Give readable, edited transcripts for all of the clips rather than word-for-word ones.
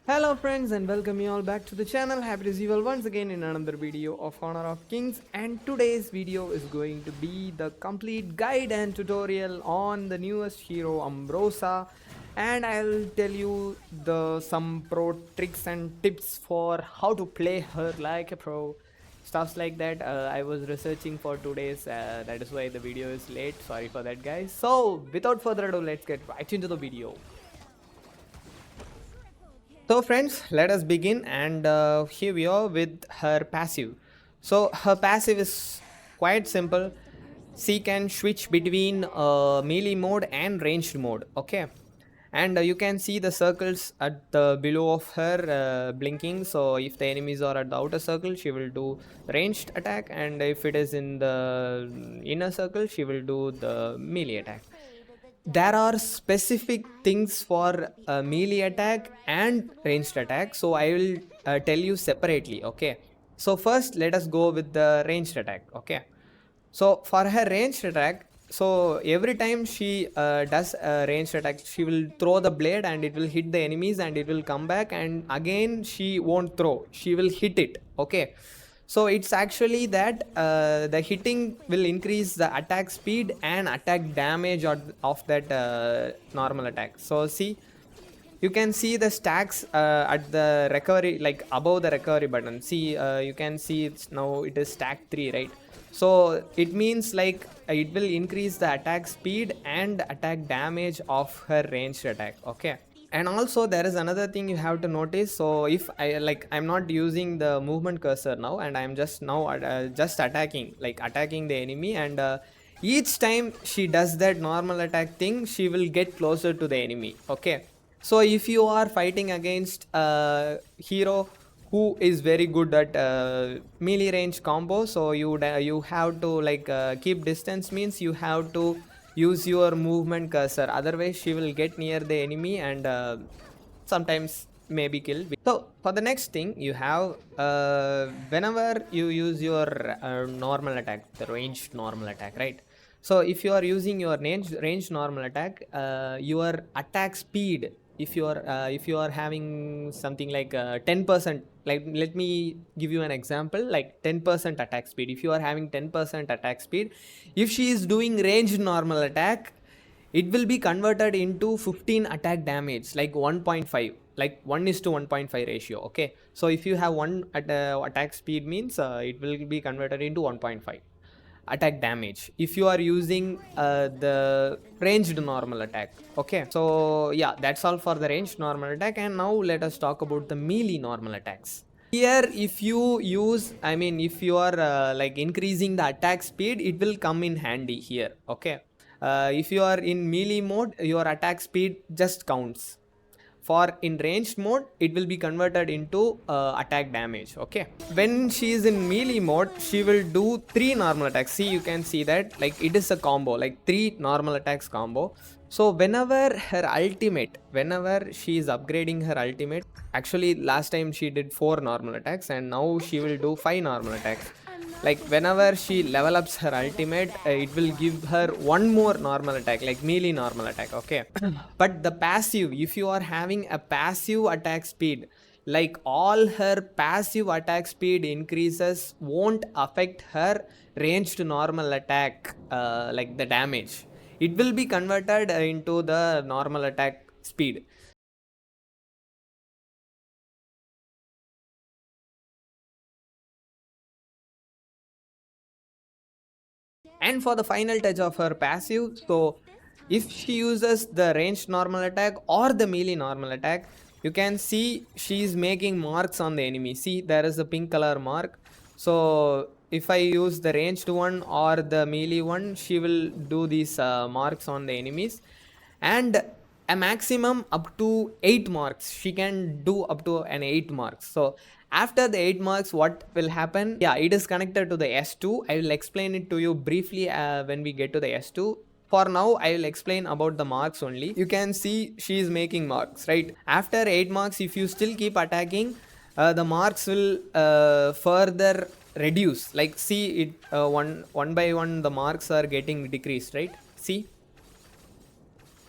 Hello friends and welcome you all back to the channel. Happy to see you all once again in another video of Honor of Kings, and today's video is going to be the complete guide and tutorial on the newest hero Umbrosa, and I'll tell you the some pro tricks and tips for how to play her like a pro, stuffs like that. I was researching for today's, that is why the video is late. Sorry for that guys. So without further ado, let's get right into the video. So friends, let us begin, and here we are with her passive. So her passive is quite simple. She can switch between melee mode and ranged mode. Okay, and you can see the circles at the below of her blinking. So if the enemies are at the outer circle, she will do ranged attack, and if it is in the inner circle, she will do the melee attack. There are specific things for melee attack and ranged attack, so I will tell you separately. Okay, so first let us go with the ranged attack. Okay, so for her ranged attack, so every time she does a ranged attack, she will throw the blade and it will hit the enemies and it will come back, and again she won't throw, she will hit it. Okay, so it's actually that the hitting will increase the attack speed and attack damage of that normal attack. So see, you can see the stacks at the recovery, like above the recovery button. See, you can see it's now it is stack 3, right? So it means like it will increase the attack speed and attack damage of her ranged attack. Okay, and also there is another thing you have to notice. So if I'm not using the movement cursor now, and I'm just now just attacking, like attacking the enemy, and each time she does that normal attack thing, she will get closer to the enemy. Okay, so if you are fighting against a hero who is very good at melee range combo, so you have to keep distance, means you have to use your movement cursor, otherwise she will get near the enemy and sometimes maybe kill. So for the next thing, you have whenever you use your normal attack, the ranged normal attack, right? So if you are using your range normal attack, your attack speed, if you are having something like 10%, like let me give you an example, like 10% attack speed. If you are having 10% attack speed, if she is doing ranged normal attack, it will be converted into 15 attack damage, like 1.5, like 1 is to 1.5 ratio. Okay, so if you have one attack speed, means it will be converted into 1.5 attack damage if you are using the ranged normal attack. Okay, so yeah, that's all for the ranged normal attack, and now let us talk about the melee normal attacks. Here if you use, I mean, if you are increasing the attack speed, it will come in handy here. Okay, if you are in melee mode, your attack speed just counts. For in ranged mode, it will be converted into attack damage. Okay, when she is in melee mode, she will do 3 normal attacks. See, you can see that like it is a combo, like 3 normal attacks combo. So whenever she is upgrading her ultimate, actually last time she did 4 normal attacks, and now she will do 5 normal attacks. Like whenever she level ups her ultimate, it will give her one more normal attack, like melee normal attack. Okay, but the passive, if you are having a passive attack speed, like all her passive attack speed increases won't affect her ranged normal attack, like the damage, it will be converted into the normal attack speed. And for the final touch of her passive, so if she uses the ranged normal attack or the melee normal attack, you can see she is making marks on the enemy. See, there is a pink color mark. So if I use the ranged one or the melee one, she will do these marks on the enemies, and a maximum up to 8 marks. She can do up to an 8 marks. So after the 8 marks, what will happen? Yeah, it is connected to the S2. I will explain it to you briefly when we get to the S2. For now, I will explain about the marks only. You can see she is making marks, right? After 8 marks, if you still keep attacking, the marks will further reduce. Like see it, one by one the marks are getting decreased, right? See,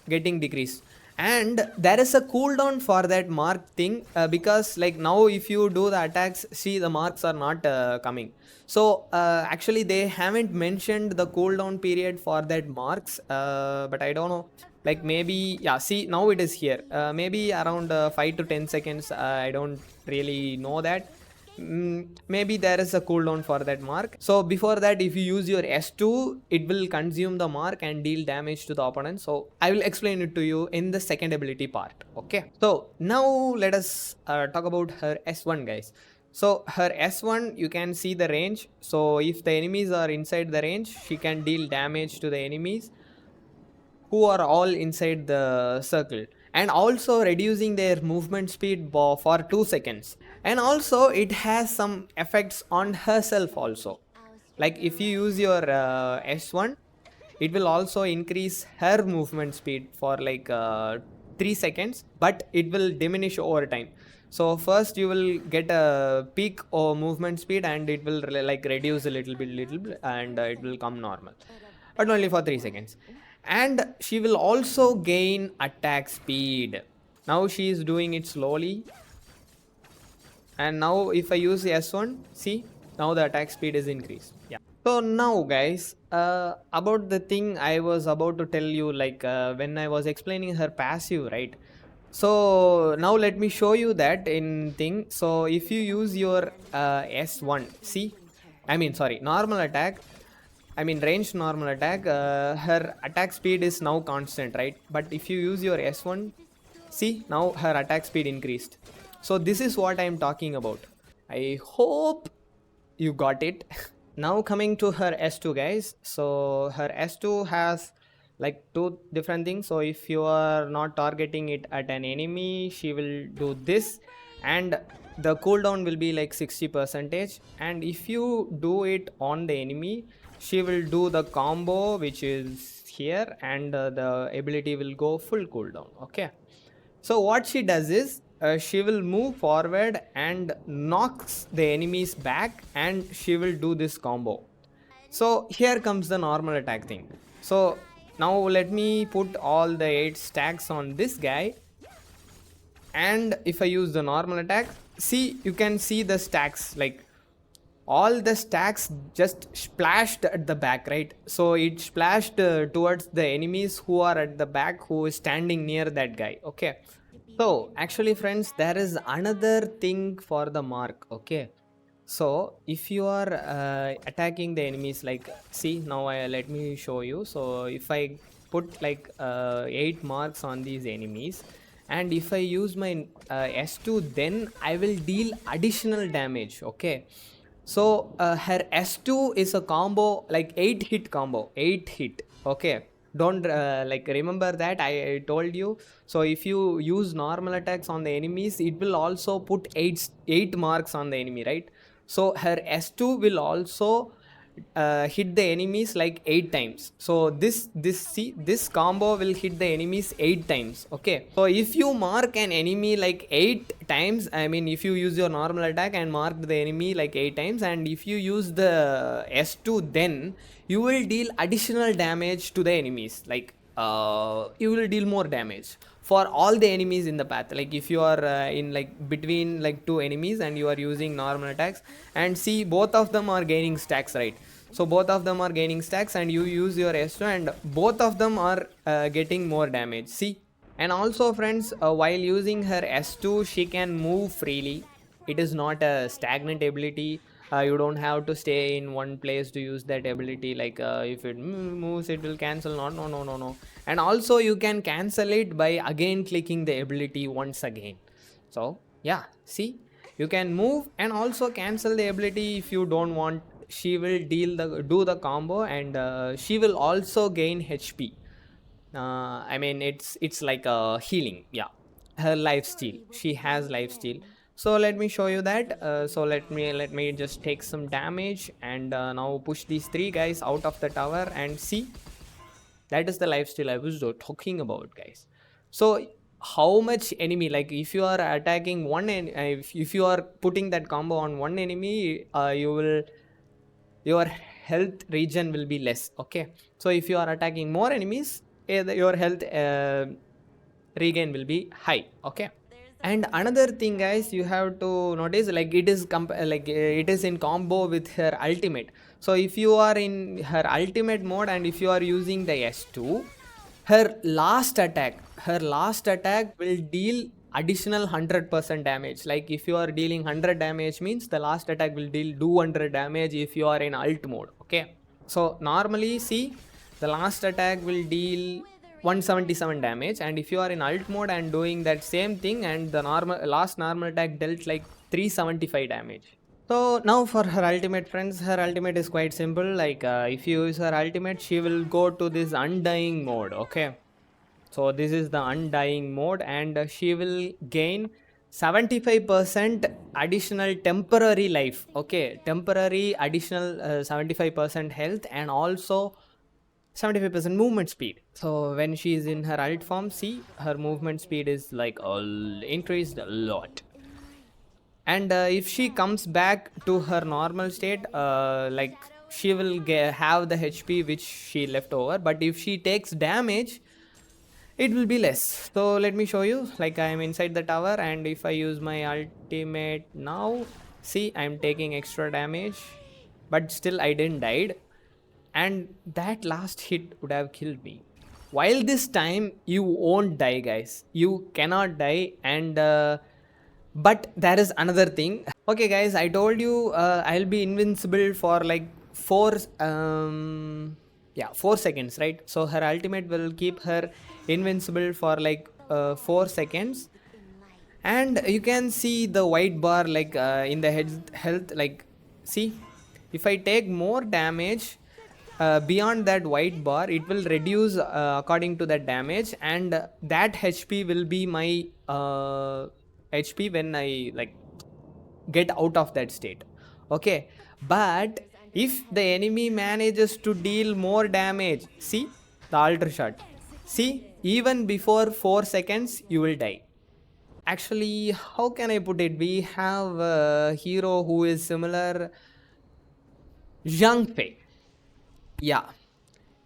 getting decreased. And there is a cooldown for that mark thing, because like now if you do the attacks, see the marks are not coming. So actually they haven't mentioned the cooldown period for that marks, but I don't know, like maybe, yeah, see now it is here, maybe around 5 to 10 seconds, I don't really know that. Maybe there is a cooldown for that mark. So before that, if you use your S2, it will consume the mark and deal damage to the opponent. So I will explain it to you in the second ability part. Okay. So now let us talk about her S1, guys. So her S1, you can see the range. So if the enemies are inside the range, she can deal damage to the enemies who are all inside the circle, and also reducing their movement speed for 2 seconds. And also it has some effects on herself also, like if you use your S1, it will also increase her movement speed for like 3 seconds, but it will diminish over time. So first you will get a peak or movement speed, and it will like reduce a little bit, and it will come normal, but only for 3 seconds. And she will also gain attack speed. Now she is doing it slowly, and now if I use S1, see, now the attack speed is increased. Yeah. So now guys, about the thing I was about to tell you, like when I was explaining her passive, right? So now let me show you that in thing. So if you use your S1, see, I mean sorry, normal attack, I mean ranged normal attack, her attack speed is now constant, right? But if you use your S1, see, now her attack speed increased. So this is what I am talking about. I hope you got it. Now coming to her S2, guys. So her S2 has like two different things. So if you are not targeting it at an enemy, she will do this, and the cooldown will be like 60 percentage. And if you do it on the enemy, she will do the combo which is here, and the ability will go full cooldown. Okay. So what she does is she will move forward and knocks the enemies back, and she will do this combo. So here comes the normal attack thing. So now let me put all the 8 stacks on this guy, and if I use the normal attack, see, you can see the stacks, like all the stacks just splashed at the back, right? So it splashed towards the enemies who are at the back, who is standing near that guy. Okay. So actually friends, there is another thing for the mark. Okay. So if you are attacking the enemies, like see now, let me show you. So if I put like 8 marks on these enemies, and if I use my S2, then I will deal additional damage. Okay. So her S2 is a combo, like 8 hit combo, 8 hit. Okay. Don't like remember that I told you. So if you use normal attacks on the enemies, it will also put 8 marks on the enemy, right? So her S2 will also hit the enemies like 8 times. So this combo will hit the enemies 8 times. Okay. So if you mark an enemy like 8 times, I mean if you use your normal attack and mark the enemy like 8 times, and if you use the S2, then you will deal additional damage to the enemies, like you will deal more damage for all the enemies in the path. Like if you are in like between like 2 enemies and you are using normal attacks, and see both of them are gaining stacks, right? So both of them are gaining stacks, and you use your S2, and both of them are getting more damage, see. And also friends, while using her S2, she can move freely. It is not a stagnant ability. You don't have to stay in one place to use that ability, like if it moves, it will cancel. Not, no, no, no, no. And also you can cancel it by again clicking the ability once again. So yeah, see, you can move and also cancel the ability if you don't want. She will do the combo, and she will also gain HP. I mean it's like a healing. Yeah, her life steal, she has life steal. So let me show you that. So let me just take some damage, and now push these 3 guys out of the tower, and see, that is the life steal I was talking about, guys. So how much enemy, like if you are attacking one if you are putting that combo on one enemy, your health regen will be less. Okay. So if you are attacking more enemies, your health regain will be high. Okay. And another thing guys, you have to notice, like it is it is in combo with her ultimate. So if you are in her ultimate mode and if you are using the S2, her last attack will deal additional 100% damage. Like if you are dealing 100 damage means the last attack will deal 200 damage if you are in alt mode. Okay. So normally see, the last attack will deal 177 damage, and if you are in alt mode and doing that same thing, and the last normal attack dealt like 375 damage. So now for her ultimate friends, her ultimate is quite simple. Like if you use her ultimate, she will go to this undying mode. Okay. So this is the undying mode, and she will gain 75% additional temporary life. Okay, temporary additional 75% health, and also 75% movement speed. So when she is in her alt form, see, her movement speed is like all increased a lot. And if she comes back to her normal state, like she will have the HP which she left over, but if she takes damage, it will be less. So let me show you. Like I am inside the tower, and if I use my ultimate now, see, I am taking extra damage, but still I didn't died, and that last hit would have killed me. While this time you won't die guys, you cannot die. And but there is another thing. Okay guys, I told you I'll be invincible for like 4 seconds, right? So her ultimate will keep her invincible for like 4 seconds, and you can see the white bar like in the health. Like see, if I take more damage beyond that white bar, it will reduce according to that damage, and that HP will be my HP when I like get out of that state. Okay, but if the enemy manages to deal more damage, see the alter shot, see, even before 4 seconds you will die. Actually, how can I put it, we have a hero who is similar, Zhang Fei. Yeah,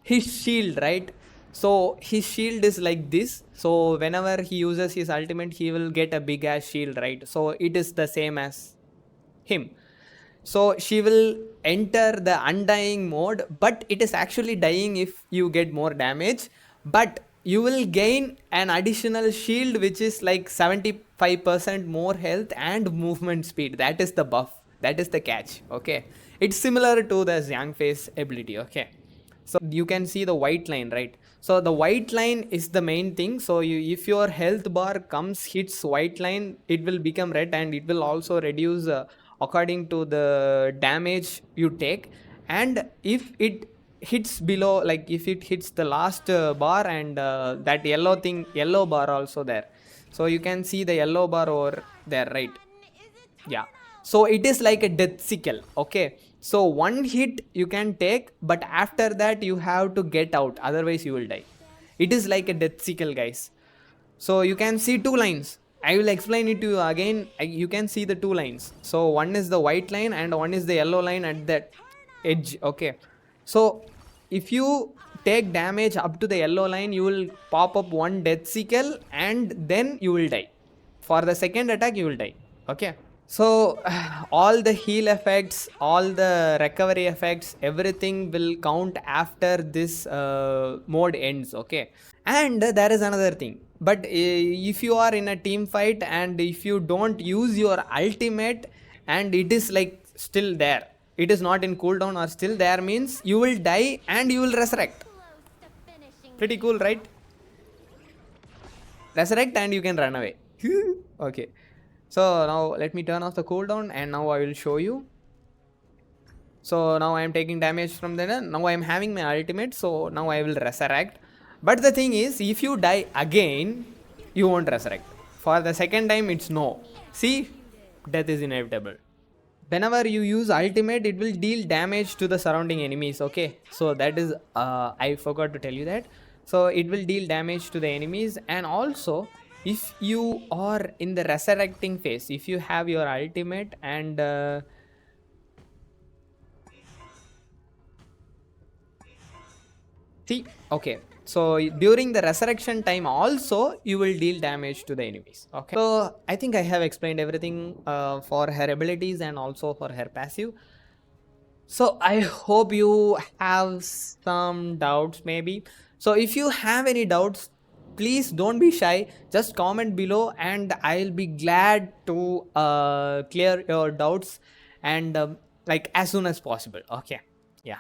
his shield, right? So his shield is like this. So whenever he uses his ultimate, he will get a big ass shield, right? So it is the same as him. So she will enter the undying mode, but it is actually dying if you get more damage, but you will gain an additional shield which is like 75% more health and movement speed. That is the buff, that is the catch. Okay, it's similar to the Zhang Fei's ability. Okay, so you can see the white line, right? So the white line is the main thing. So if your health bar hits white line, it will become red, and it will also reduce according to the damage you take. And if it hits below, like if it hits the last bar, and that yellow bar also there, so you can see the yellow bar over there, right? Yeah, so it is like a death sickle. Okay, so one hit you can take, but after that you have to get out, otherwise you will die. It is like a death sickle guys. So you can see two lines, I will explain it to you again. You can see the two lines. So one is the white line and one is the yellow line at that edge. Okay, so if you take damage up to the yellow line, you will pop up one death sickle, and then you will die. For the second attack you will die. Okay, so all the heal effects, all the recovery effects, everything will count after this mode ends. Okay, and there is another thing, but if you are in a team fight and if you don't use your ultimate and it is like still there, it is not in cooldown or still there, means you will die and you will resurrect. Pretty cool, right? Resurrect and you can run away. Okay, so now let me turn off the cooldown, and now I will show you. So now I am taking damage from there. Now I am having my ultimate, so now I will resurrect. But the thing is, if you die again, you won't resurrect. For the second time, it's no. See, death is inevitable. Whenever you use ultimate, it will deal damage to the surrounding enemies. Okay, so that is I forgot to tell you that. So it will deal damage to the enemies, and also if you are in the resurrecting phase, if you have your ultimate and see, okay, So during the resurrection time also you will deal damage to the enemies. Okay, so I think I have explained everything for her abilities and also for her passive. So I hope you have some doubts maybe. So if you have any doubts, please don't be shy. Just comment below and I'll be glad to clear your doubts and like as soon as possible. Okay. Yeah.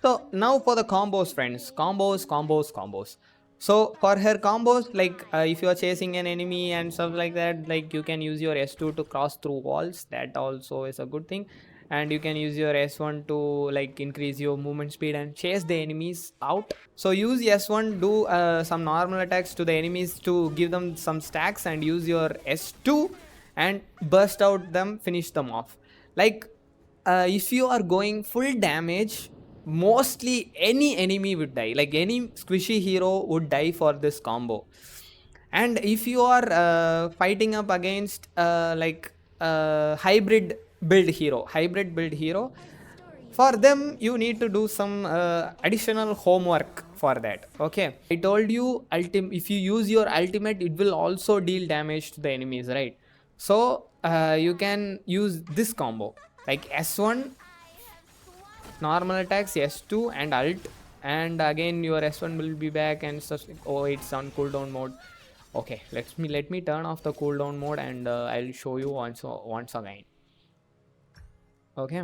So now for the combos, friends. Combos. So for her combos, like if you are chasing an enemy and stuff like that, like you can use your S2 to cross through walls. That also is a good thing. And you can use your S1 to like increase your movement speed and chase the enemies out. So use S1, do some normal attacks to the enemies to give them some stacks, and use your S2 and burst out them, finish them off. Like if you are going full damage, mostly any enemy would die, like any squishy hero would die for this combo. And if you are fighting up against like hybrid build hero, for them you need to do some additional homework for that. Okay, I told you if you use your ultimate, it will also deal damage to the enemies, right? So you can use this combo like S1 normal attacks, S2 and ult, and again your S1 will be back and such. Oh, it's on cooldown mode. Okay, let me turn off the cooldown mode and I'll show you once again. Okay,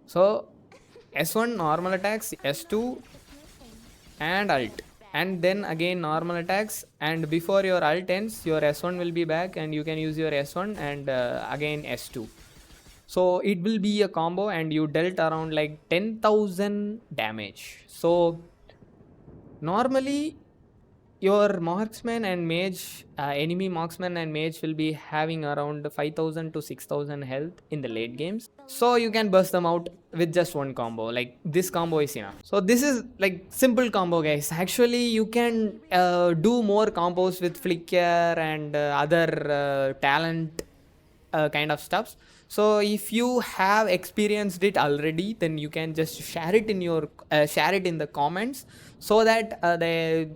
so S1 normal attacks, S2 and ult, and then again normal attacks, and before your ult ends your S1 will be back and you can use your S1 and again S2. So it will be a combo and you dealt around like 10,000 damage. So normally your marksman and mage, enemy marksman and mage will be having around 5,000 to 6,000 health in the late games. So you can burst them out with just one combo. Like this combo is enough. So this is like simple combo, guys. Actually you can do more combos with flicker and other talent kind of stuffs. So if you have experienced it already, then you can just share it in your share it in the comments, so that the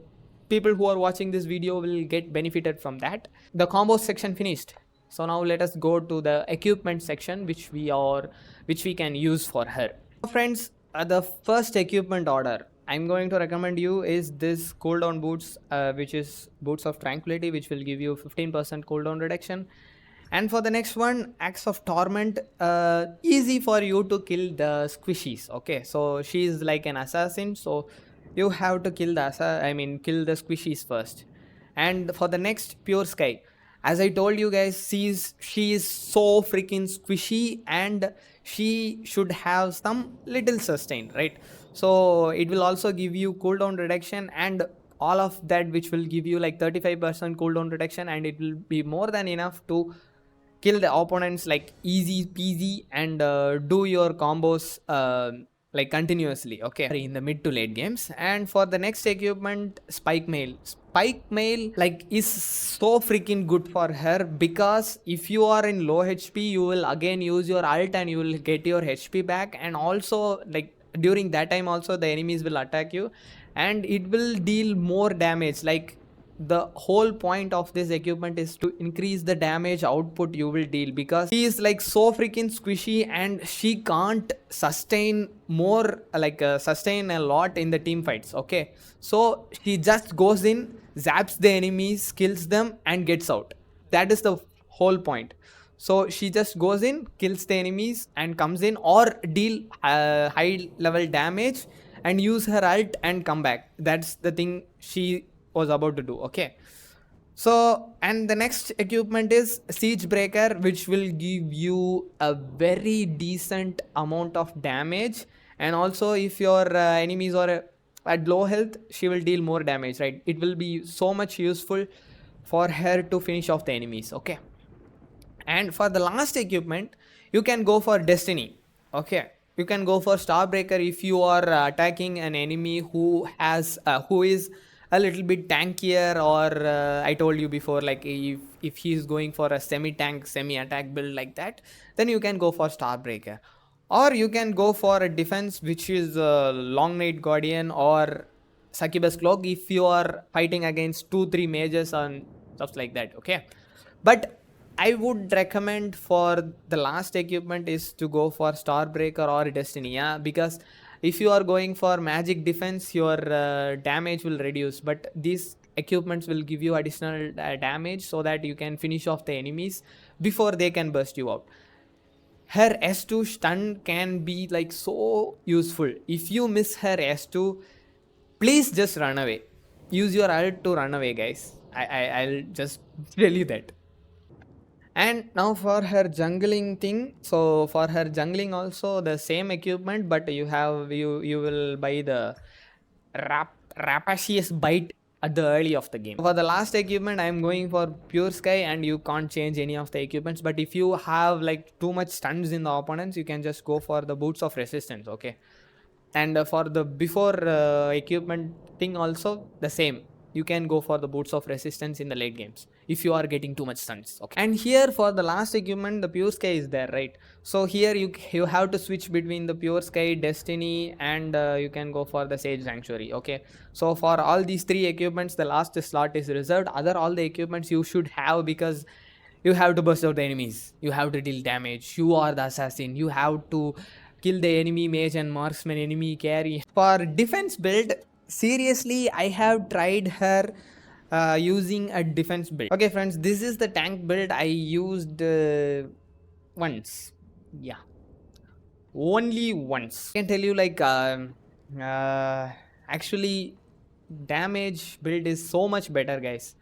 people who are watching this video will get benefited from that. The combo section finished. So now let us go to the equipment section, which we can use for her. Friends, the first equipment order I'm going to recommend you is this cooldown boots, which is boots of tranquility, which will give you 15% cooldown reduction. And for the next one, axe of torment, easy for you to kill the squishies. Okay, so she's like an assassin, so you have to kill the kill the squishies first. And for the next, pure sky, as I told you guys, she is so freaking squishy and she should have some little sustain, right? So it will also give you cooldown reduction and all of that, which will give you like 35% cooldown reduction, and it will be more than enough to kill the opponents like easy peasy and do your combos like continuously, okay, in the mid to late games. And for the next equipment, spike mail like is so freaking good for her, because if you are in low HP, you will again use your ult and you will get your HP back, and also like during that time also the enemies will attack you and it will deal more damage. Like the whole point of this equipment is to increase the damage output you will deal, because she is like so freaking squishy and she can't sustain more, like sustain a lot in the team fights. Okay, so she just goes in, zaps the enemies, kills them and gets out. That is the whole point. So she just goes in, kills the enemies and comes in, or deal high level damage and use her ult and come back. That's the thing she was about to do. Okay, so and the next equipment is siege breaker, which will give you a very decent amount of damage, and also if your enemies are at low health, she will deal more damage, right? It will be so much useful for her to finish off the enemies. Okay, and for the last equipment, you can go for destiny. Okay, you can go for starbreaker if you are attacking an enemy who is a little bit tankier, or I told you before, like if he is going for a semi tank semi attack build like that, then you can go for starbreaker. Or you can go for a defense, which is long night guardian, or succubus cloak if you are fighting against 2-3 mages and stuff like that. Okay, but I would recommend for the last equipment is to go for Starbreaker or Destiny. Yeah, because if you are going for magic defense, your damage will reduce, but these equipments will give you additional damage so that you can finish off the enemies before they can burst you out. Her S2 stun can be like so useful. If you miss her S2, please just run away. Use your ult to run away, guys. I'll just tell you that. And now for her jungling thing, so for her jungling also the same equipment, but you will buy the rapacious bite at the early of the game. For the last equipment, I am going for pure sky, and you can't change any of the equipments, but if you have like too much stuns in the opponents, you can just go for the boots of resistance. Okay, and for the before equipment thing also the same, you can go for the boots of resistance in the late games if you are getting too much stuns. Okay, and here for the last equipment the pure sky is there, right? So here you have to switch between the pure sky, destiny, and you can go for the sage sanctuary. Okay, so for all these three equipments the last slot is reserved. Other all the equipments you should have, because you have to burst out the enemies, you have to deal damage, you are the assassin, you have to kill the enemy mage and marksman, enemy carry. For defense build, seriously, I have tried her using a defense build. Okay, friends, this is the tank build I used once. Yeah, only once. I can tell you like actually damage build is so much better, guys.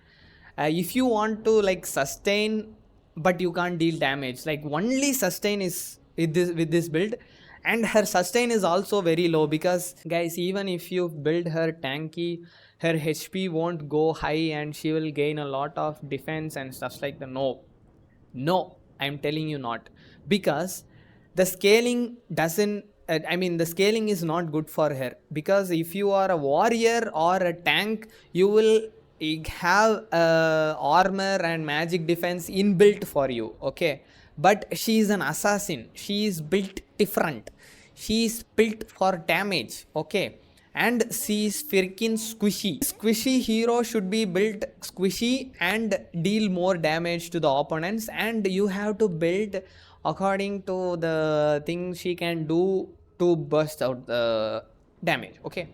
If you want to like sustain but you can't deal damage, like only sustain is with this build, and her sustain is also very low, because guys, even if you build her tanky, her HP won't go high and she will gain a lot of defense and stuff like that. No, I'm telling you not, because the scaling doesn't I mean the scaling is not good for her, because if you are a warrior or a tank, you will have armor and magic defense inbuilt for you. Okay, but she is an assassin, she is built different, she is built for damage. Okay, and she is freaking squishy hero should be built squishy and deal more damage to the opponents, and you have to build according to the things she can do to burst out the damage. Okay,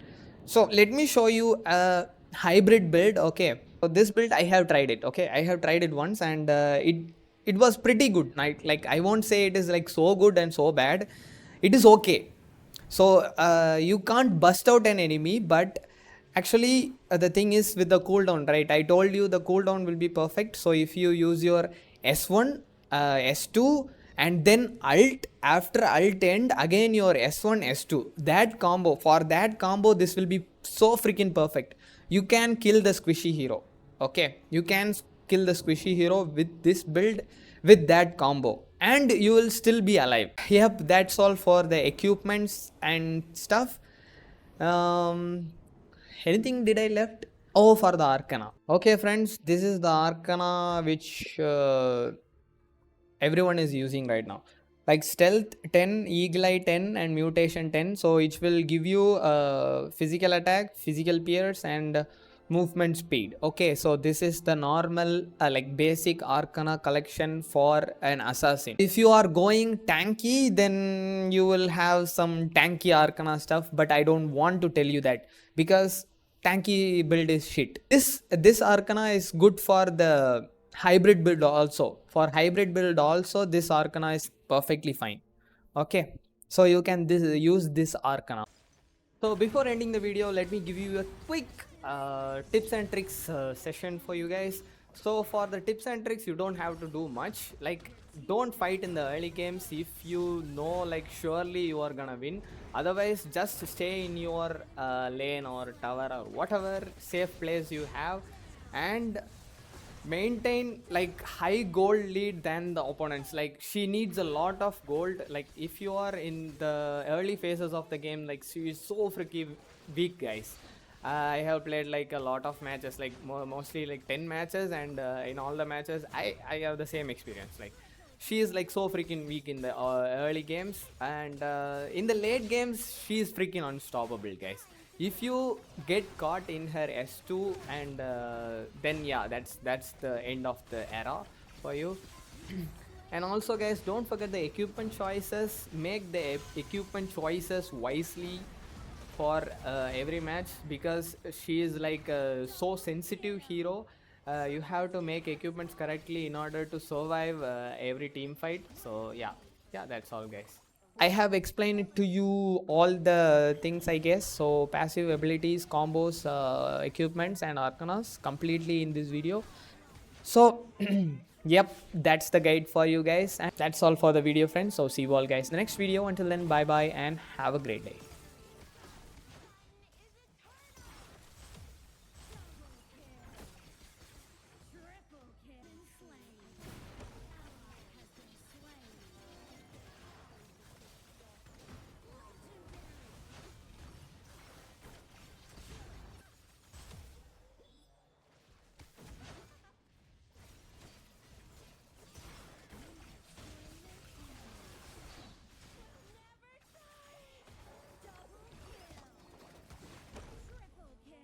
so let me show you a hybrid build. Okay, so this build I have tried it. Okay, I have tried it once, and it was pretty good. Like I won't say it is like so good and so bad, it is okay. So you can't bust out an enemy, but actually the thing is with the cooldown, right? I told you the cooldown will be perfect. So if you use your S1, S2, and then ult, after ult end again your S1, S2, that combo, for that combo this will be so freaking perfect. You can kill the squishy hero. Okay, you can kill the squishy hero with this build, with that combo, and you will still be alive. Yep, that's all for the equipments and stuff. Anything did I left? Oh, for the arcana. Okay, friends, this is the arcana which everyone is using right now, like stealth 10, eagle eye 10, and mutation 10. So it will give you physical attack, physical pierce, and movement speed. Okay, so this is the normal like basic arcana collection for an assassin. If you are going tanky, then you will have some tanky arcana stuff, but I don't want to tell you that, because tanky build is shit. This arcana is good for the hybrid build also. For hybrid build also, this arcana is perfectly fine. Okay, so you can use this arcana. So before ending the video, let me give you a quick tips and tricks session for you guys. So for the tips and tricks, you don't have to do much. Like, don't fight in the early games if you know like surely you are gonna win. Otherwise, just stay in your lane or tower or whatever safe place you have, and maintain like high gold lead than the opponents. Like, she needs a lot of gold. Like, if you are in the early phases of the game, like she is so freaky weak, guys. I have played like a lot of matches, like mostly like 10 matches, and in all the matches I have the same experience. Like, she is like so freaking weak in the early games, and in the late games she is freaking unstoppable, guys. If you get caught in her S2, and then yeah, that's the end of the era for you. And also guys, don't forget the equipment choices. Make the equipment choices wisely for every match, because she is like a so sensitive hero. You have to make equipments correctly in order to survive every team fight. So yeah, that's all guys. I have explained it to you all the things, I guess. So passive abilities, combos, equipments and arcanas completely in this video. So yep, that's the guide for you guys, and that's all for the video friends. So see you all guys in the next video. Until then, bye bye and have a great day.